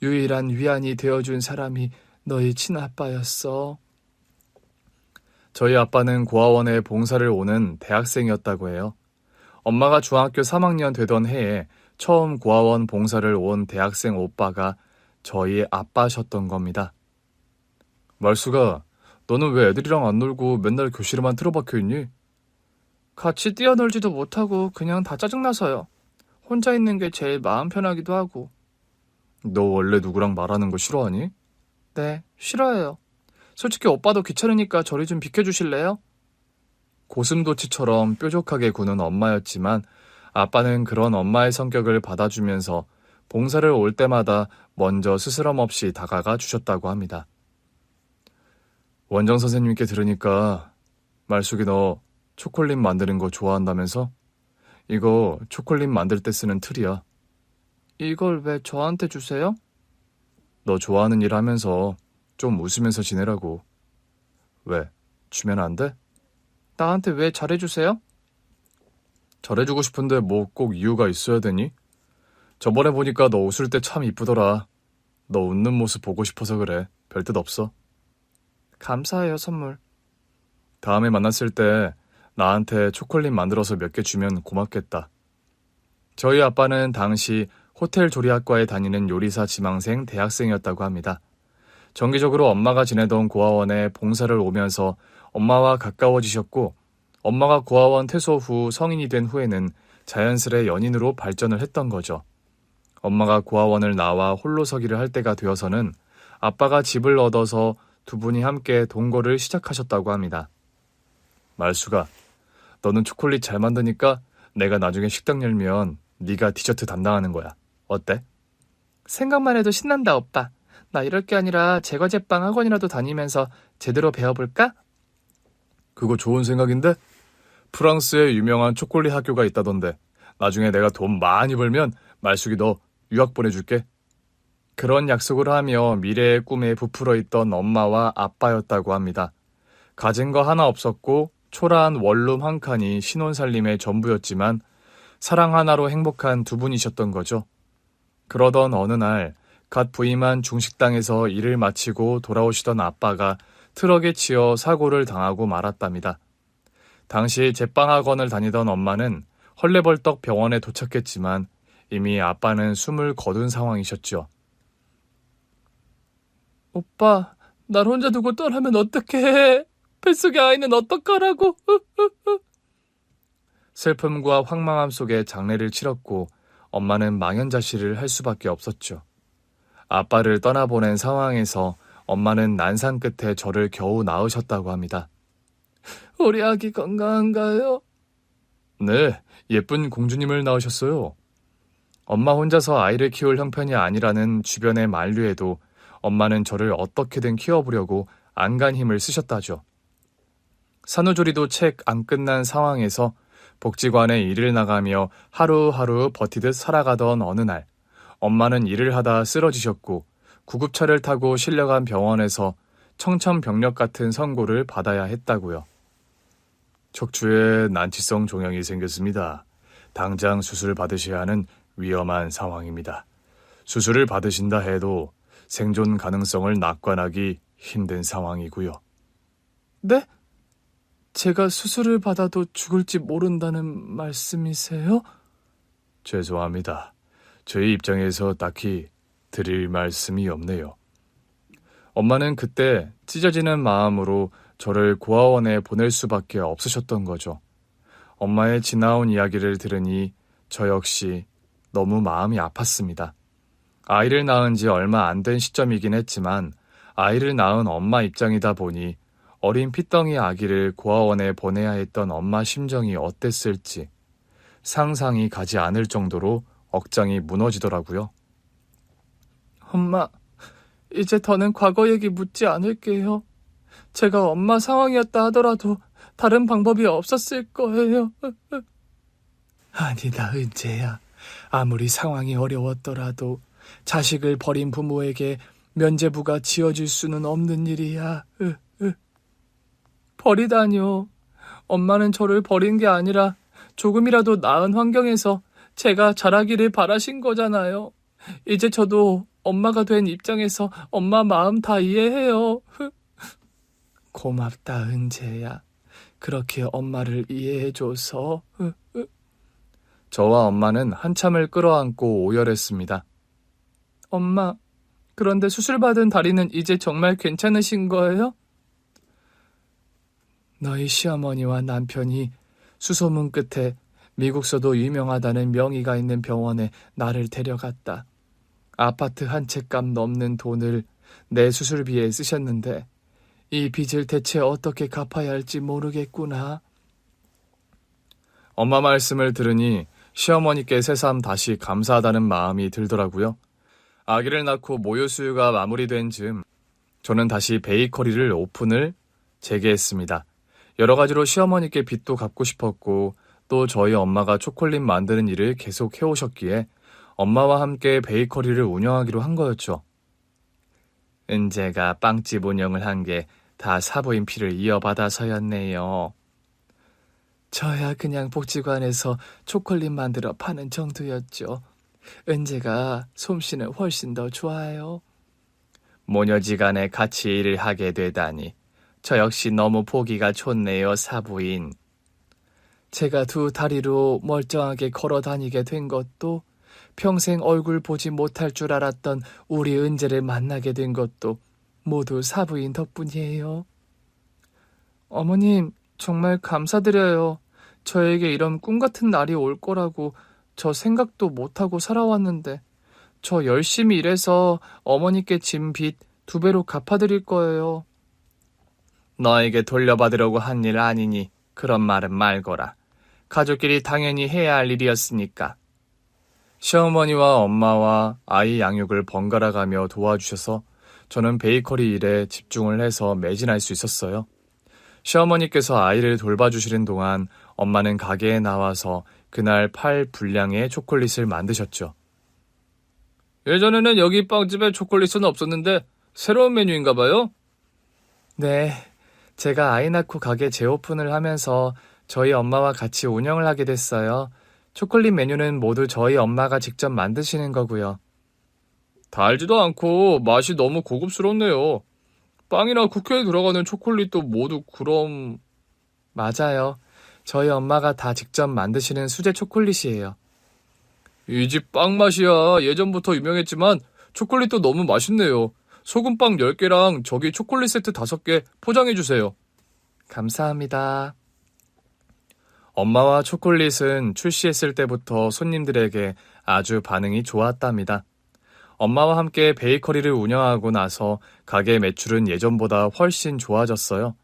유일한 위안이 되어준 사람이 너희 친아빠였어. 저희 아빠는 고아원에 봉사를 오는 대학생이었다고 해요. 엄마가 중학교 3학년 되던 해에 처음 고아원 봉사를 온 대학생 오빠가 저희 아빠셨던 겁니다. 말수가, 너는 왜 애들이랑 안 놀고 맨날 교실에만 틀어박혀 있니? 같이 뛰어놀지도 못하고 그냥 다 짜증나서요. 혼자 있는 게 제일 마음 편하기도 하고. 너 원래 누구랑 말하는 거 싫어하니? 네, 싫어해요. 솔직히 오빠도 귀찮으니까 저리 좀 비켜주실래요? 고슴도치처럼 뾰족하게 구는 엄마였지만 아빠는 그런 엄마의 성격을 받아주면서 봉사를 올 때마다 먼저 스스럼 없이 다가가 주셨다고 합니다. 원장 선생님께 들으니까 말숙이 너 초콜릿 만드는 거 좋아한다면서? 이거 초콜릿 만들 때 쓰는 틀이야. 이걸 왜 저한테 주세요? 너 좋아하는 일 하면서 좀 웃으면서 지내라고. 왜? 주면 안 돼? 나한테 왜 잘해주세요? 잘해주고 싶은데 뭐 꼭 이유가 있어야 되니? 저번에 보니까 너 웃을 때 참 이쁘더라. 너 웃는 모습 보고 싶어서 그래. 별뜻 없어. 감사해요, 선물. 다음에 만났을 때 나한테 초콜릿 만들어서 몇 개 주면 고맙겠다. 저희 아빠는 당시 호텔 조리학과에 다니는 요리사 지망생 대학생이었다고 합니다. 정기적으로 엄마가 지내던 고아원에 봉사를 오면서 엄마와 가까워지셨고, 엄마가 고아원 퇴소 후 성인이 된 후에는 자연스레 연인으로 발전을 했던 거죠. 엄마가 고아원을 나와 홀로서기를 할 때가 되어서는 아빠가 집을 얻어서 두 분이 함께 동거를 시작하셨다고 합니다. 말수가, 너는 초콜릿 잘 만드니까 내가 나중에 식당 열면 네가 디저트 담당하는 거야. 어때? 생각만 해도 신난다, 오빠. 나 이럴 게 아니라 제과제빵 학원이라도 다니면서 제대로 배워볼까? 그거 좋은 생각인데? 프랑스에 유명한 초콜릿 학교가 있다던데 나중에 내가 돈 많이 벌면 말숙이 너 유학 보내줄게. 그런 약속을 하며 미래의 꿈에 부풀어 있던 엄마와 아빠였다고 합니다. 가진 거 하나 없었고 초라한 원룸 한 칸이 신혼살림의 전부였지만 사랑 하나로 행복한 두 분이셨던 거죠. 그러던 어느 날 갓 부임한 중식당에서 일을 마치고 돌아오시던 아빠가 트럭에 치여 사고를 당하고 말았답니다. 당시 제빵학원을 다니던 엄마는 헐레벌떡 병원에 도착했지만 이미 아빠는 숨을 거둔 상황이셨죠. 오빠, 날 혼자 두고 떠나면 어떡해? 뱃속의 아이는 어떡하라고? 슬픔과 황망함 속에 장례를 치렀고 엄마는 망연자실을 할 수밖에 없었죠. 아빠를 떠나보낸 상황에서 엄마는 난상 끝에 저를 겨우 낳으셨다고 합니다. 우리 아기 건강한가요? 네, 예쁜 공주님을 낳으셨어요. 엄마 혼자서 아이를 키울 형편이 아니라는 주변의 만류에도 엄마는 저를 어떻게든 키워보려고 안간 힘을 쓰셨다죠. 산후조리도 책 안 끝난 상황에서 복지관에 일을 나가며 하루하루 버티듯 살아가던 어느 날 엄마는 일을 하다 쓰러지셨고 구급차를 타고 실려간 병원에서 청천벽력 같은 선고를 받아야 했다고요. 척추에 난치성 종양이 생겼습니다. 당장 수술 받으셔야 하는 위험한 상황입니다. 수술을 받으신다 해도 생존 가능성을 낙관하기 힘든 상황이고요. 네? 제가 수술을 받아도 죽을지 모른다는 말씀이세요? 죄송합니다. 저희 입장에서 딱히 드릴 말씀이 없네요. 엄마는 그때 찢어지는 마음으로 저를 고아원에 보낼 수밖에 없으셨던 거죠. 엄마의 지나온 이야기를 들으니 저 역시 너무 마음이 아팠습니다. 아이를 낳은 지 얼마 안 된 시점이긴 했지만 아이를 낳은 엄마 입장이다 보니 어린 핏덩이 아기를 고아원에 보내야 했던 엄마 심정이 어땠을지 상상이 가지 않을 정도로 억장이 무너지더라고요. 엄마, 이제 더는 과거 얘기 묻지 않을게요. 제가 엄마 상황이었다 하더라도 다른 방법이 없었을 거예요. 아니다, 은재야. 아무리 상황이 어려웠더라도 자식을 버린 부모에게 면죄부가 지어줄 수는 없는 일이야. 버리다뇨. 엄마는 저를 버린 게 아니라 조금이라도 나은 환경에서 제가 자라기를 바라신 거잖아요. 이제 저도 엄마가 된 입장에서 엄마 마음 다 이해해요. 고맙다, 은재야. 그렇게 엄마를 이해해줘서. 저와 엄마는 한참을 끌어안고 오열했습니다. 엄마, 그런데 수술받은 다리는 이제 정말 괜찮으신 거예요? 너희 시어머니와 남편이 수소문 끝에 미국서도 유명하다는 명의가 있는 병원에 나를 데려갔다. 아파트 한 채 값 넘는 돈을 내 수술비에 쓰셨는데 이 빚을 대체 어떻게 갚아야 할지 모르겠구나. 엄마 말씀을 들으니 시어머니께 새삼 다시 감사하다는 마음이 들더라고요. 아기를 낳고 모유 수유가 마무리된 즈음 저는 다시 베이커리를 오픈을 재개했습니다. 여러 가지로 시어머니께 빚도 갚고 싶었고 또 저희 엄마가 초콜릿 만드는 일을 계속 해오셨기에 엄마와 함께 베이커리를 운영하기로 한 거였죠. 은재가 빵집 운영을 한 게 다 사부인 피를 이어받아서였네요. 저야 그냥 복지관에서 초콜릿 만들어 파는 정도였죠. 은재가 솜씨는 훨씬 더 좋아요. 모녀지간에 같이 일을 하게 되다니 저 역시 너무 보기가 좋네요, 사부인. 제가 두 다리로 멀쩡하게 걸어 다니게 된 것도 평생 얼굴 보지 못할 줄 알았던 우리 은재를 만나게 된 것도 모두 사부인 덕분이에요. 어머님, 정말 감사드려요. 저에게 이런 꿈 같은 날이 올 거라고 저 생각도 못하고 살아왔는데 저 열심히 일해서 어머니께 진 빚 2배로 갚아드릴 거예요. 너에게 돌려받으려고 한 일 아니니 그런 말은 말거라. 가족끼리 당연히 해야 할 일이었으니까. 시어머니와 엄마와 아이 양육을 번갈아가며 도와주셔서 저는 베이커리 일에 집중을 해서 매진할 수 있었어요. 시어머니께서 아이를 돌봐주시는 동안 엄마는 가게에 나와서 그날 팔 분량의 초콜릿을 만드셨죠. 예전에는 여기 빵집에 초콜릿은 없었는데 새로운 메뉴인가 봐요? 네, 제가 아이 낳고 가게 재오픈을 하면서 저희 엄마와 같이 운영을 하게 됐어요. 초콜릿 메뉴는 모두 저희 엄마가 직접 만드시는 거고요. 달지도 않고 맛이 너무 고급스럽네요. 빵이나 쿠키에 들어가는 초콜릿도 모두 그럼... 맞아요. 저희 엄마가 다 직접 만드시는 수제 초콜릿이에요. 이 집 빵 맛이야. 예전부터 유명했지만 초콜릿도 너무 맛있네요. 소금빵 10개랑 저기 초콜릿 세트 5개 포장해주세요. 감사합니다. 엄마와 초콜릿은 출시했을 때부터 손님들에게 아주 반응이 좋았답니다. 엄마와 함께 베이커리를 운영하고 나서 가게 매출은 예전보다 훨씬 좋아졌어요.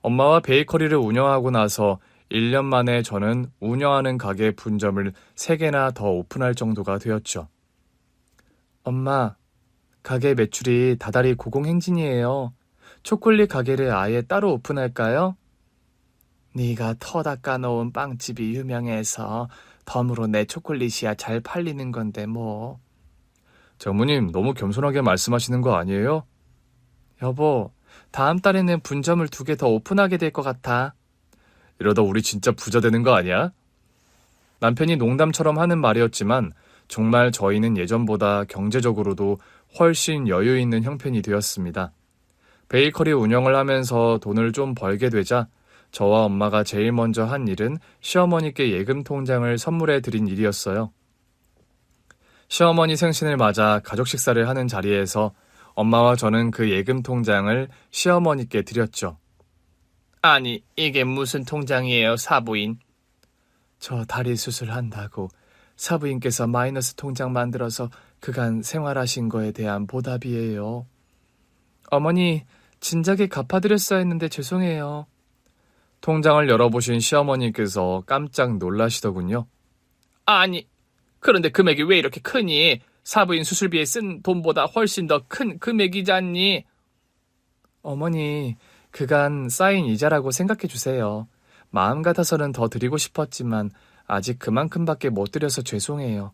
엄마와 베이커리를 운영하고 나서 1년 만에 저는 운영하는 가게 분점을 3개나 더 오픈할 정도가 되었죠. 엄마, 가게 매출이 다달이 고공행진이에요. 초콜릿 가게를 아예 따로 오픈할까요? 네가 터 닦아놓은 빵집이 유명해서 덤으로 내 초콜릿이야 잘 팔리는 건데 뭐. 장모님 너무 겸손하게 말씀하시는 거 아니에요? 여보, 다음 달에는 분점을 2개 더 오픈하게 될 것 같아. 이러다 우리 진짜 부자 되는 거 아니야? 남편이 농담처럼 하는 말이었지만 정말 저희는 예전보다 경제적으로도 훨씬 여유 있는 형편이 되었습니다. 베이커리 운영을 하면서 돈을 좀 벌게 되자 저와 엄마가 제일 먼저 한 일은 시어머니께 예금 통장을 선물해 드린 일이었어요. 시어머니 생신을 맞아 가족 식사를 하는 자리에서 엄마와 저는 그 예금 통장을 시어머니께 드렸죠. 아니, 이게 무슨 통장이에요, 사부인? 저 다리 수술한다고 사부인께서 마이너스 통장 만들어서 그간 생활하신 거에 대한 보답이에요. 어머니, 진작에 갚아드렸어야 했는데 죄송해요. 통장을 열어보신 시어머니께서 깜짝 놀라시더군요. 아니, 그런데 금액이 왜 이렇게 크니? 사부인 수술비에 쓴 돈보다 훨씬 더 큰 금액이잖니? 어머니, 그간 쌓인 이자라고 생각해 주세요. 마음 같아서는 더 드리고 싶었지만 아직 그만큼밖에 못 드려서 죄송해요.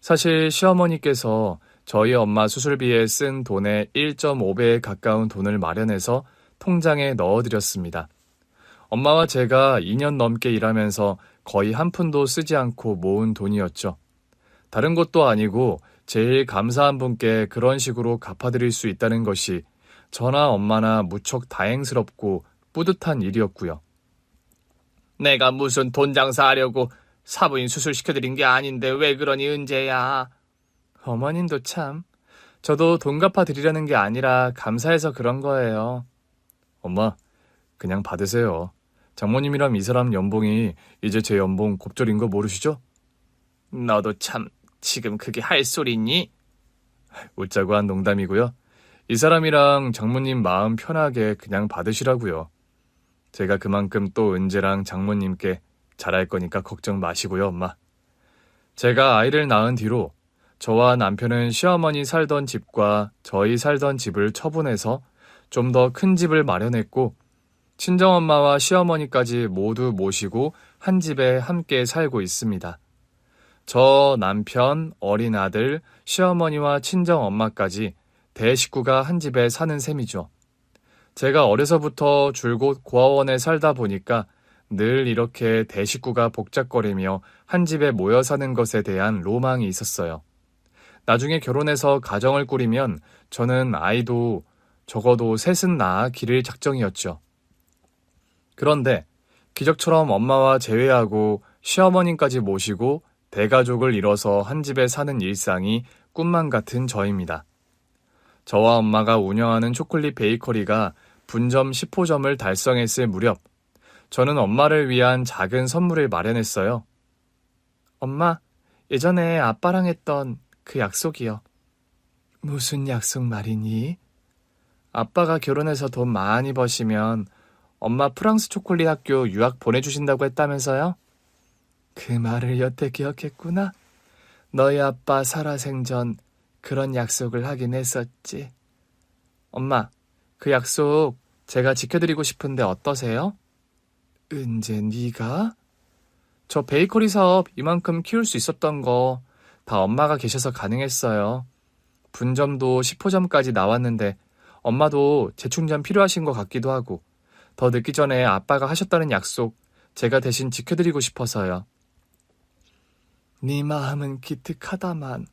사실 시어머니께서 저희 엄마 수술비에 쓴 돈의 1.5배에 가까운 돈을 마련해서 통장에 넣어드렸습니다. 엄마와 제가 2년 넘게 일하면서 거의 한 푼도 쓰지 않고 모은 돈이었죠. 다른 것도 아니고 제일 감사한 분께 그런 식으로 갚아드릴 수 있다는 것이 저나 엄마나 무척 다행스럽고 뿌듯한 일이었고요. 내가 무슨 돈 장사하려고 사부인 수술 시켜드린 게 아닌데 왜 그러니, 은재야? 어머님도 참. 저도 돈 갚아드리려는 게 아니라 감사해서 그런 거예요. 엄마, 그냥 받으세요. 장모님이랑 이 사람 연봉이 이제 제 연봉 곱절인 거 모르시죠? 너도 참 지금 그게 할 소리니? 웃자고 한 농담이고요. 이 사람이랑 장모님 마음 편하게 그냥 받으시라고요. 제가 그만큼 또 은재랑 장모님께 잘할 거니까 걱정 마시고요, 엄마. 제가 아이를 낳은 뒤로 저와 남편은 시어머니 살던 집과 저희 살던 집을 처분해서 좀 더 큰 집을 마련했고 친정엄마와 시어머니까지 모두 모시고 한 집에 함께 살고 있습니다. 저, 남편, 어린 아들, 시어머니와 친정엄마까지 대식구가 한 집에 사는 셈이죠. 제가 어려서부터 줄곧 고아원에 살다 보니까 늘 이렇게 대식구가 복작거리며 한 집에 모여 사는 것에 대한 로망이 있었어요. 나중에 결혼해서 가정을 꾸리면 저는 아이도 적어도 셋은 낳아 기를 작정이었죠. 그런데 기적처럼 엄마와 재회하고 시어머님까지 모시고 대가족을 이뤄서 한 집에 사는 일상이 꿈만 같은 저입니다. 저와 엄마가 운영하는 초콜릿 베이커리가 분점 10호점을 달성했을 무렵 저는 엄마를 위한 작은 선물을 마련했어요. 엄마, 예전에 아빠랑 했던 그 약속이요. 무슨 약속 말이니? 아빠가 결혼해서 돈 많이 버시면 엄마 프랑스 초콜릿 학교 유학 보내주신다고 했다면서요? 그 말을 여태 기억했구나. 너희 아빠 살아생전 그런 약속을 하긴 했었지. 엄마, 그 약속 제가 지켜드리고 싶은데 어떠세요? 은재 네가? 저 베이커리 사업 이만큼 키울 수 있었던 거 다 엄마가 계셔서 가능했어요. 분점도 10호점까지 나왔는데 엄마도 재충전 필요하신 것 같기도 하고 더 늦기 전에 아빠가 하셨다는 약속 제가 대신 지켜드리고 싶어서요. 네 마음은 기특하다만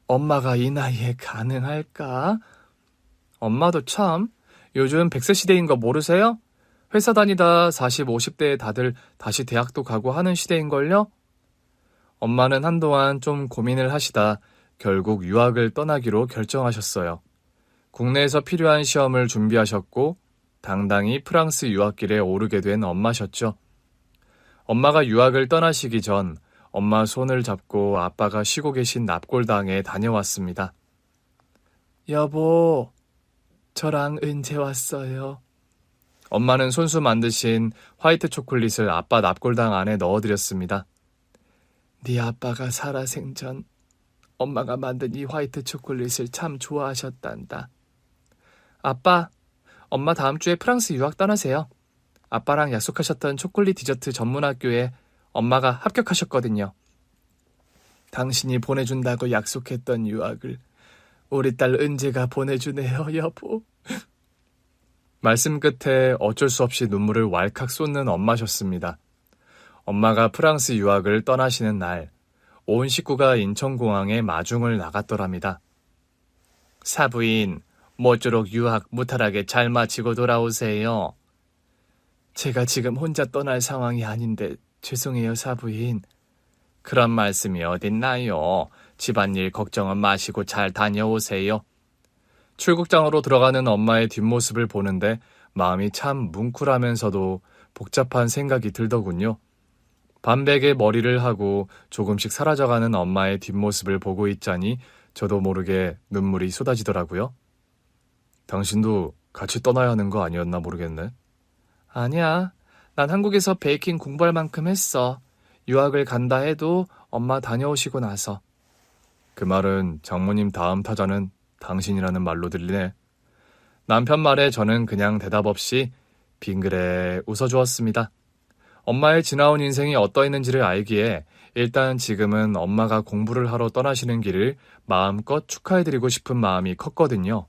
엄마가 이 나이에 가능할까? 엄마도 참 요즘 100세 시대인 거 모르세요? 회사 다니다 40, 50대에 다들 다시 대학도 가고 하는 시대인걸요? 엄마는 한동안 좀 고민을 하시다 결국 유학을 떠나기로 결정하셨어요. 국내에서 필요한 시험을 준비하셨고 당당히 프랑스 유학길에 오르게 된 엄마셨죠. 엄마가 유학을 떠나시기 전 엄마 손을 잡고 아빠가 쉬고 계신 납골당에 다녀왔습니다. 여보, 저랑 은재 왔어요. 엄마는 손수 만드신 화이트 초콜릿을 아빠 납골당 안에 넣어드렸습니다. 네 아빠가 살아생전 엄마가 만든 이 화이트 초콜릿을 참 좋아하셨단다. 아빠, 엄마 다음 주에 프랑스 유학 떠나세요. 아빠랑 약속하셨던 초콜릿 디저트 전문 학교에 엄마가 합격하셨거든요. 당신이 보내준다고 약속했던 유학을 우리 딸 은재가 보내주네요, 여보. 말씀 끝에 어쩔 수 없이 눈물을 왈칵 쏟는 엄마셨습니다. 엄마가 프랑스 유학을 떠나시는 날, 온 식구가 인천공항에 마중을 나갔더랍니다. 사부인, 모쪼록 유학 무탈하게 잘 마치고 돌아오세요. 제가 지금 혼자 떠날 상황이 아닌데 죄송해요, 사부인. 그런 말씀이 어딨나요? 집안일 걱정은 마시고 잘 다녀오세요. 출국장으로 들어가는 엄마의 뒷모습을 보는데 마음이 참 뭉클하면서도 복잡한 생각이 들더군요. 반백의 머리를 하고 조금씩 사라져가는 엄마의 뒷모습을 보고 있자니 저도 모르게 눈물이 쏟아지더라고요. 당신도 같이 떠나야 하는 거 아니었나 모르겠네. 아니야. 난 한국에서 베이킹 공부할 만큼 했어. 유학을 간다 해도 엄마 다녀오시고 나서. 그 말은 장모님 다음 타자는 당신이라는 말로 들리네. 남편 말에 저는 그냥 대답 없이 빙그레 웃어주었습니다. 엄마의 지나온 인생이 어떠했는지를 알기에 일단 지금은 엄마가 공부를 하러 떠나시는 길을 마음껏 축하해드리고 싶은 마음이 컸거든요.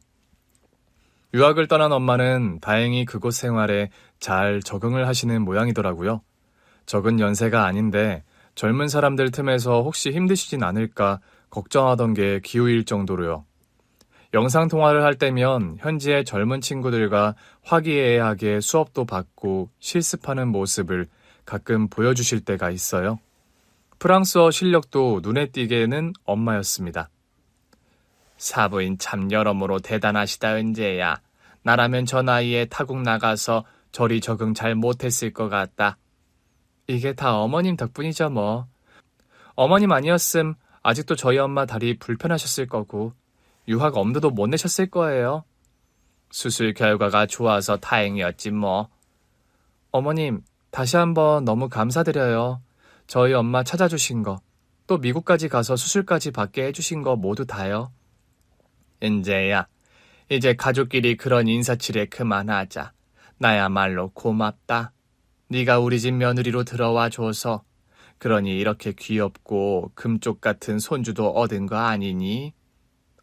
유학을 떠난 엄마는 다행히 그곳 생활에 잘 적응을 하시는 모양이더라고요. 적은 연세가 아닌데 젊은 사람들 틈에서 혹시 힘드시진 않을까 걱정하던 게 기우일 정도로요. 영상통화를 할 때면 현지의 젊은 친구들과 화기애애하게 수업도 받고 실습하는 모습을 가끔 보여주실 때가 있어요. 프랑스어 실력도 눈에 띄게는 엄마였습니다. 사부인 참 여러모로 대단하시다, 은재야. 나라면 저 나이에 타국 나가서 저리 적응 잘 못했을 것 같다. 이게 다 어머님 덕분이죠 뭐. 어머님 아니었음 아직도 저희 엄마 다리 불편하셨을 거고 유학 엄두도 못 내셨을 거예요. 수술 결과가 좋아서 다행이었지 뭐. 어머님, 다시 한번 너무 감사드려요. 저희 엄마 찾아주신 거, 또 미국까지 가서 수술까지 받게 해주신 거 모두 다요. 은재야, 이제 가족끼리 그런 인사치레 그만하자. 나야말로 고맙다. 네가 우리 집 며느리로 들어와 줘서. 그러니 이렇게 귀엽고 금쪽 같은 손주도 얻은 거 아니니?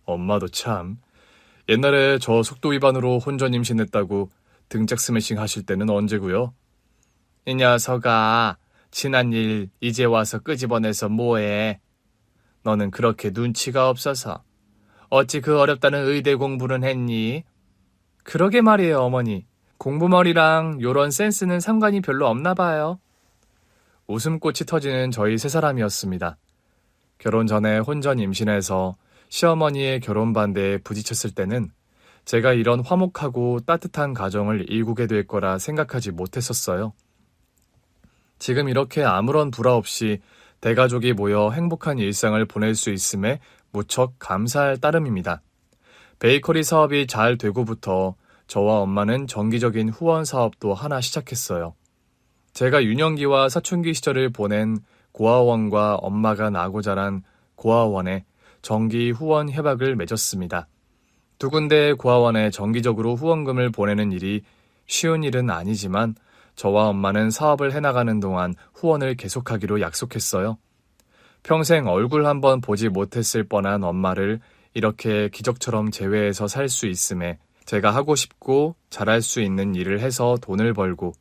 엄마도 참. 옛날에 저 속도 위반으로 혼전 임신했다고 등짝 스매싱 하실 때는 언제고요? 이 녀석아, 지난 일 이제 와서 끄집어내서 뭐해? 너는 그렇게 눈치가 없어서. 어찌 그 어렵다는 의대 공부는 했니? 그러게 말이에요, 어머니. 공부머리랑 요런 센스는 상관이 별로 없나 봐요. 웃음꽃이 터지는 저희 세 사람이었습니다. 결혼 전에 혼전 임신해서 시어머니의 결혼 반대에 부딪혔을 때는 제가 이런 화목하고 따뜻한 가정을 이루게 될 거라 생각하지 못했었어요. 지금 이렇게 아무런 불화 없이 대가족이 모여 행복한 일상을 보낼 수 있음에 무척 감사할 따름입니다. 베이커리 사업이 잘 되고부터 저와 엄마는 정기적인 후원 사업도 하나 시작했어요. 제가 유년기와 사춘기 시절을 보낸 고아원과 엄마가 나고 자란 고아원에 정기 후원 협약을 맺었습니다. 두 군데의 고아원에 정기적으로 후원금을 보내는 일이 쉬운 일은 아니지만 저와 엄마는 사업을 해나가는 동안 후원을 계속하기로 약속했어요. 평생 얼굴 한번 보지 못했을 뻔한 엄마를 이렇게 기적처럼 재회해서 살 수 있음에 제가 하고 싶고 잘할 수 있는 일을 해서 돈을 벌고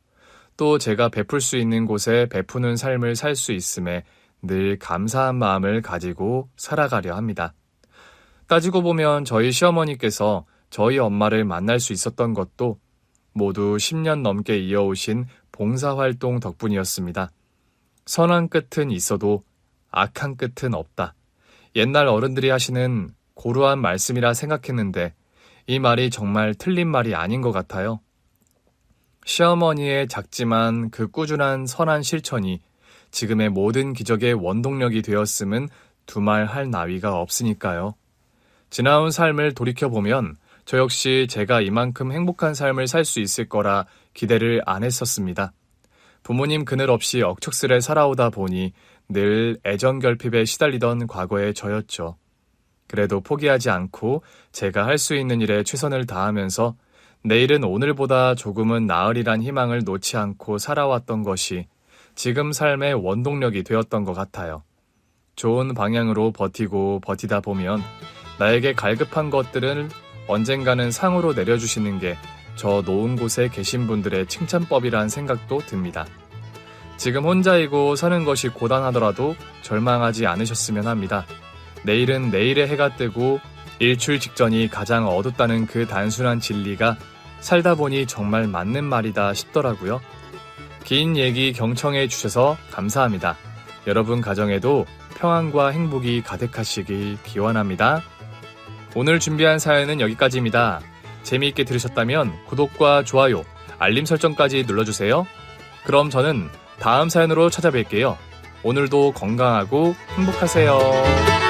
또 제가 베풀 수 있는 곳에 베푸는 삶을 살 수 있음에 늘 감사한 마음을 가지고 살아가려 합니다. 따지고 보면 저희 시어머니께서 저희 엄마를 만날 수 있었던 것도 모두 10년 넘게 이어오신 봉사활동 덕분이었습니다. 선한 끝은 있어도 악한 끝은 없다. 옛날 어른들이 하시는 고루한 말씀이라 생각했는데 이 말이 정말 틀린 말이 아닌 것 같아요. 시어머니의 작지만 그 꾸준한 선한 실천이 지금의 모든 기적의 원동력이 되었음은 두말 할 나위가 없으니까요. 지나온 삶을 돌이켜보면 저 역시 제가 이만큼 행복한 삶을 살 수 있을 거라 기대를 안 했었습니다. 부모님 그늘 없이 억척스레 살아오다 보니 늘 애정결핍에 시달리던 과거의 저였죠. 그래도 포기하지 않고 제가 할 수 있는 일에 최선을 다하면서 내일은 오늘보다 조금은 나으리란 희망을 놓지 않고 살아왔던 것이 지금 삶의 원동력이 되었던 것 같아요. 좋은 방향으로 버티고 버티다 보면 나에게 갈급한 것들을 언젠가는 상으로 내려주시는 게 저 놓은 곳에 계신 분들의 칭찬법이란 생각도 듭니다. 지금 혼자이고 사는 것이 고단하더라도 절망하지 않으셨으면 합니다. 내일은 내일의 해가 뜨고 일출 직전이 가장 어둡다는 그 단순한 진리가 살다 보니 정말 맞는 말이다 싶더라고요. 긴 얘기 경청해 주셔서 감사합니다. 여러분 가정에도 평안과 행복이 가득하시길 기원합니다. 오늘 준비한 사연은 여기까지입니다. 재미있게 들으셨다면 구독과 좋아요, 알림 설정까지 눌러주세요. 그럼 저는 다음 사연으로 찾아뵐게요. 오늘도 건강하고 행복하세요.